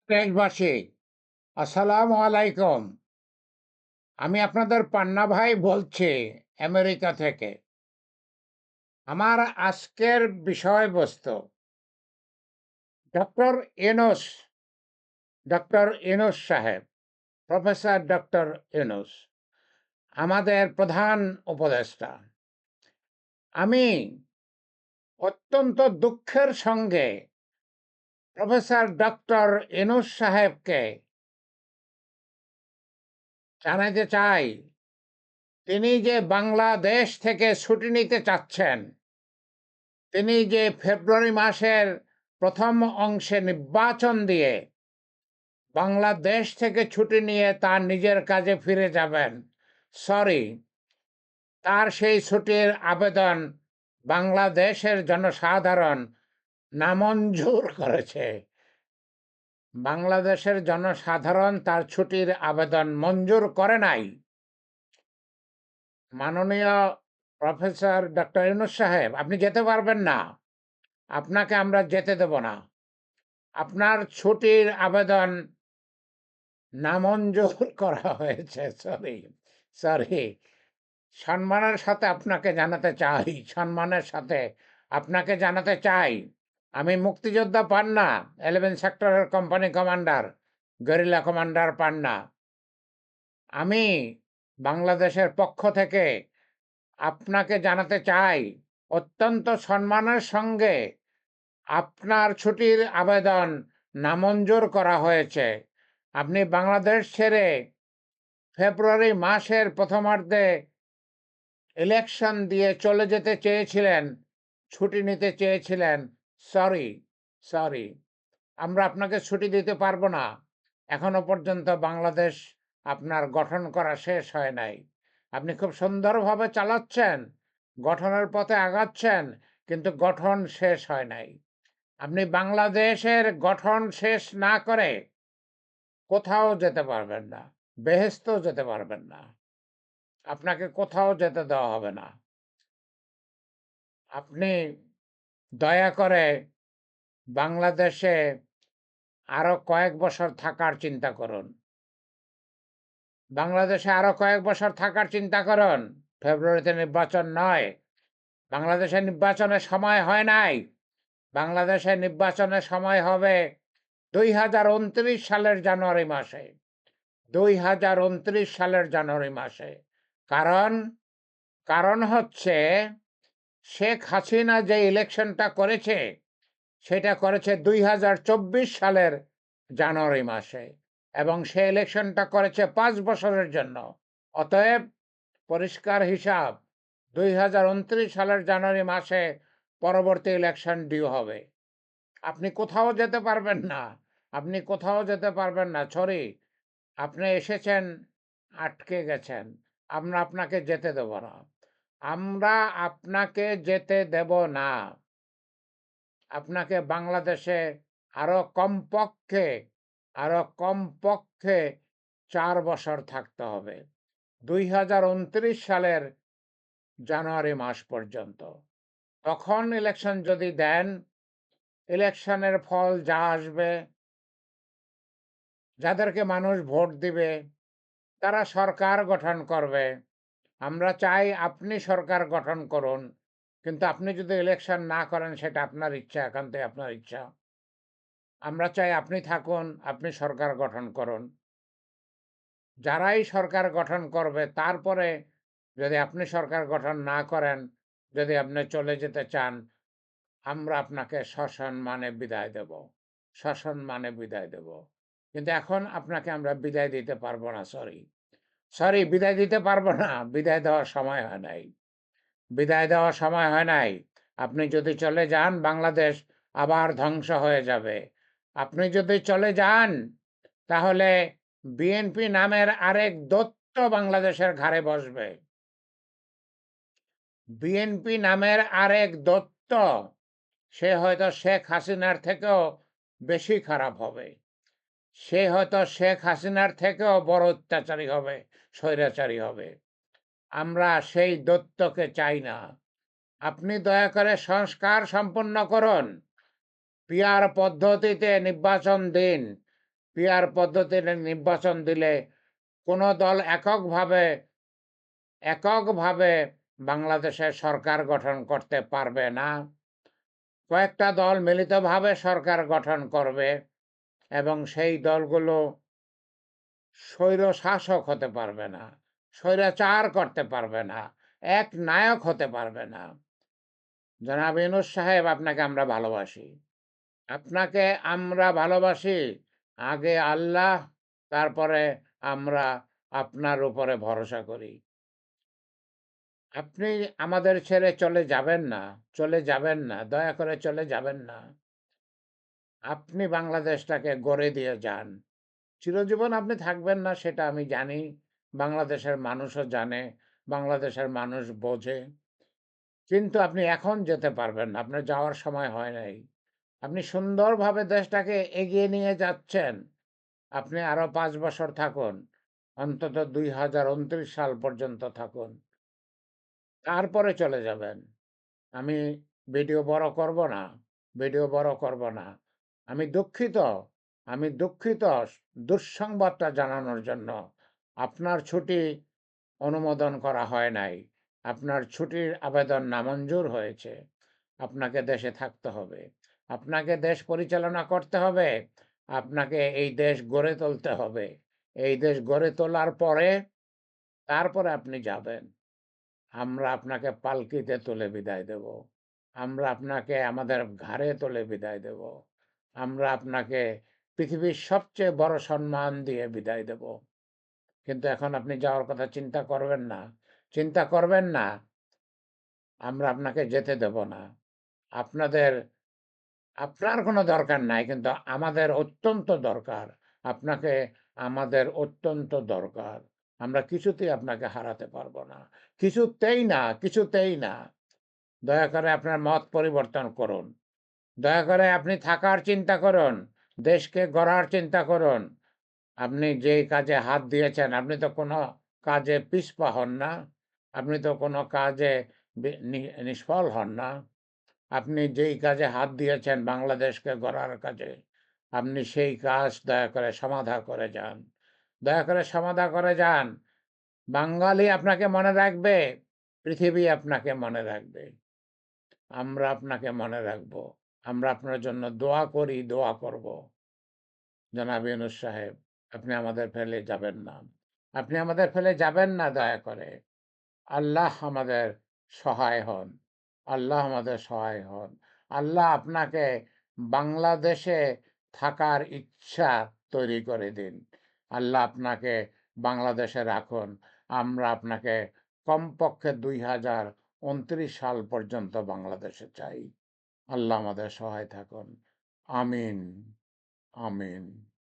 দেশবাসী, আসসালামু আলাইকুম। আমি আপনাদের পান্না ভাই বলছি আমেরিকা থেকে। আমার আজকের বিষয়বস্তু ডক্টর ইউনূস, ডক্টর ইউনূস সাহেব, প্রফেসর ডক্টর ইউনূস, আমাদের প্রধান উপদেষ্টা। আমি অত্যন্ত দুঃখের সঙ্গে প্রফেসর ডক্টর ইউনূস সাহেবকে জানাতে চাই, তিনি যে বাংলাদেশ থেকে ছুটি নিতে চাচ্ছেন, তিনি যে ফেব্রুয়ারি মাসের প্রথম অংশে নির্বাচন দিয়ে বাংলাদেশ থেকে ছুটি নিয়ে তার নিজের কাজে ফিরে যাবেন, সরি, তার সেই ছুটির আবেদন বাংলাদেশের জনসাধারণ নামঞ্জুর করেছে। বাংলাদেশের জনসাধারণ তার ছুটির আবেদন মঞ্জুর করে নাই। মাননীয় প্রফেসর ডক্টর ইউনূস সাহেব, আপনি যেতে পারবেন না, আপনাকে আমরা যেতে দেব না। আপনার ছুটির আবেদন নামঞ্জুর করা হয়েছে। Sorry, sorry. সম্মানের সাথে আপনাকে জানাতে চাই, সম্মানের সাথে আপনাকে জানাতে চাই, আমি মুক্তিযোদ্ধা পান্না, 11 সেক্টরের কোম্পানি কমান্ডার, গেরিলা কমান্ডার পান্না। আমি বাংলাদেশের পক্ষ থেকে আপনাকে জানাতে চাই, অত্যন্ত সম্মানের সঙ্গে আপনার ছুটির আবেদন নামঞ্জুর করা হয়েছে। আপনি বাংলাদেশ ছেড়ে ফেব্রুয়ারি মাসের প্রথমার্ধে ইলেকশন দিয়ে চলে যেতে চেয়েছিলেন, ছুটি নিতে চেয়েছিলেন। সরি, সরি, আমরা আপনাকে ছুটি দিতে পারবো না। এখনো পর্যন্ত বাংলাদেশ আপনার গঠন করা শেষ হয় নাই। আপনি খুব সুন্দরভাবে চালাচ্ছেন, গঠনের পথে আগাচ্ছেন, কিন্তু গঠন শেষ হয় নাই। আপনি বাংলাদেশের গঠন শেষ না করে কোথাও যেতে পারবেন না, বেহেশতেও যেতে পারবেন না, আপনাকে কোথাও যেতে দেওয়া হবে না। আপনি দয়া করে বাংলাদেশে আরো কয়েক বছর থাকার চিন্তা করুন। বাংলাদেশে আরো কয়েক বছর থাকার চিন্তা করুন। ফেব্রুয়ারিতে নির্বাচন নয়, বাংলাদেশে নির্বাচনের সময় হয় নাই। বাংলাদেশে নির্বাচনের সময় হবে 2029 সালের জানুয়ারি মাসে, 2029 সালের জানুয়ারি মাসে। কারণ কারণ হচ্ছে, শেখ হাসিনা যে ইলেকশনটা করেছে, সেটা করেছে 2024 সালের জানুয়ারি মাসে, এবং সে ইলেকশনটা করেছে 5 বছরের জন্য। অতএব পরিষ্কার হিসাব, 2029 সালের জানুয়ারি মাসে পরবর্তী ইলেকশন ডিউ হবে। আপনি কোথাও যেতে পারবেন না, আপনি কোথাও যেতে পারবেন না। সরি, আপনি এসেছেন, আটকে গেছেন, আমরা আপনাকে যেতে দেব না, আমরা আপনাকে যেতে দেব না। আপনাকে বাংলাদেশে আরো কমপক্ষে আরো কমপক্ষে 4 বছর থাকতে হবে, 2029 সালের জানুয়ারি মাস পর্যন্ত। তখন ইলেকশন যদি দেন, ইলেকশনের ফল যা আসবে, যাদেরকে মানুষ ভোট দিবে, তারা সরকার গঠন করবে। আমরা চাই আপনি সরকার গঠন করুন, কিন্তু আপনি যদি ইলেকশন না করেন, সেটা আপনার ইচ্ছা, একান্তই আপনার ইচ্ছা। আমরা চাই আপনি থাকুন, আপনি সরকার গঠন করুন। যারাই সরকার গঠন করবে, তারপরে যদি আপনি সরকার গঠন না করেন, যদি আপনি চলে যেতে চান, আমরা আপনাকে সসম্মানে বিদায় দেব, সসম্মানে বিদায় দেব। কিন্তু এখন আপনাকে আমরা বিদায় দিতে পারবো না। সরি, সরি, বিদায় দিতে পারবো না। বিদায় দেওয়ার সময় হয় নাই, বিদায় দেওয়ার সময় হয় নাই। আপনি যদি চলে যান, বাংলাদেশ আবার ধ্বংস হয়ে যাবে। আপনি যদি চলে যান, তাহলে বিএনপি নামের আরেক দৈত্য বাংলাদেশের ঘাড়ে বসবে। বিএনপি নামের আরেক দৈত্য, সে হয়তো শেখ হাসিনার থেকেও বেশি খারাপ হবে। সে হয়তো শেখ হাসিনার থেকেও বড় অত্যাচারী হবে, স্বৈরাচারী হবে। আমরা সেই দৈত্যকে চাই না। আপনি দয়া করে সংস্কার সম্পন্ন করুন, পিআর পদ্ধতিতে নির্বাচন দিন, পিআর পদ্ধতিতে নির্বাচন দিলে কোনো দল এককভাবে বাংলাদেশের সরকার গঠন করতে পারবে না। কয়েকটা দল মিলিতভাবে সরকার গঠন করবে এবং সেই দলগুলো স্বৈরশাসক হতে পারবে না, স্বৈরাচার করতে পারবে না, একনায়ক হতে পারবে না। জনাব ইউনূস সাহেব, আপনাকে আমরা ভালোবাসি। আপনাকে আমরা ভালোবাসি। আগে আল্লাহ, তারপরে আমরা আপনার উপরে ভরসা করি। আপনি আমাদের ছেড়ে চলে যাবেন না, চলে যাবেন না। দয়া করে চলে যাবেন না। আপনি বাংলাদেশটাকে গড়ে দিয়ে যান। চিরজীবন আপনি থাকবেন না সেটা আমি জানি। বাংলাদেশের মানুষও জানে, বাংলাদেশের মানুষ বোঝে। কিন্তু আপনি এখন যেতে পারবেন না। আপনার যাওয়ার সময় হয় নাই। আপনি সুন্দরভাবে দেশটাকে এগিয়ে নিয়ে যাচ্ছেন। আপনি আরো ৫ বছর থাকুন। অন্তত ২০২৯ সাল পর্যন্ত থাকুন। তারপরে চলে যাবেন। আমি ভিডিও বড় করব না, ভিডিও বড় করব না। আমি দুঃখিত, আমি দুঃখিত দুঃসংবাদটা জানানোর জন্য। আপনার ছুটি অনুমোদন করা হয় নাই। আপনার ছুটির আবেদন নামঞ্জুর হয়েছে। আপনাকে দেশে থাকতে হবে। আপনাকে দেশ পরিচালনা করতে হবে। আপনাকে এই দেশ গড়ে তুলতে হবে। এই দেশ গড়ে তোলার পরে তারপরে আপনি যাবেন। আমরা আপনাকে পালকিতে তুলে বিদায় দেব। আমরা আপনাকে আমাদের ঘাড়ে তুলে বিদায় দেব। আমরা আপনাকে পৃথিবীর সবচেয়ে বড় সম্মান দিয়ে বিদায় দেব। কিন্তু এখন আপনি যাওয়ার কথা চিন্তা করবেন না। চিন্তা করবেন না। আমরা আপনাকে যেতে দেব না। আপনাদের আপনার কোনো দরকার নাই, কিন্তু আমাদের অত্যন্ত দরকার। আপনাকে আমাদের অত্যন্ত দরকার। আমরা কিছুতেই আপনাকে হারাতে পারব না। কিছুতেই না, কিছুতেই না। দয়া করে আপনার মত পরিবর্তন করুন। দয়া করে আপনি থাকার চিন্তা করুন। দেশকে গড়ার চিন্তা করুন। আপনি যেই কাজে হাত দিয়েছেন, আপনি তো কোনো কাজে পিছপা হন না। আপনি তো কোনো কাজে নিষ্ফল হন না। আপনি যেই কাজে হাত দিয়েছেন বাংলাদেশকে গড়ার কাজে, আপনি সেই কাজ দয়া করে সমাধা করে যান। দয়া করে সমাধা করে যান। বাঙালি আপনাকে মনে রাখবে, পৃথিবী আপনাকে মনে রাখবে। আমরা আপনাকে মনে রাখবো। আমরা আপনার জন্য দোয়া করি, দোয়া করব। জনাব ইউনূস সাহেব, আপনি আমাদের ফেলে যাবেন না। আপনি আমাদের ফেলে যাবেন না দয়া করে। আল্লাহ আমাদের সহায় হন। আল্লাহ আমাদের সহায় হন। আল্লাহ আপনাকে বাংলাদেশে থাকার ইচ্ছা তৈরি করে দিন। আল্লাহ আপনাকে বাংলাদেশে রাখুন। আমরা আপনাকে কমপক্ষে ২০২৯ সাল পর্যন্ত বাংলাদেশে চাই। আল্লাহ আমাদের সহায় থাকুন। আমিন, আমিন।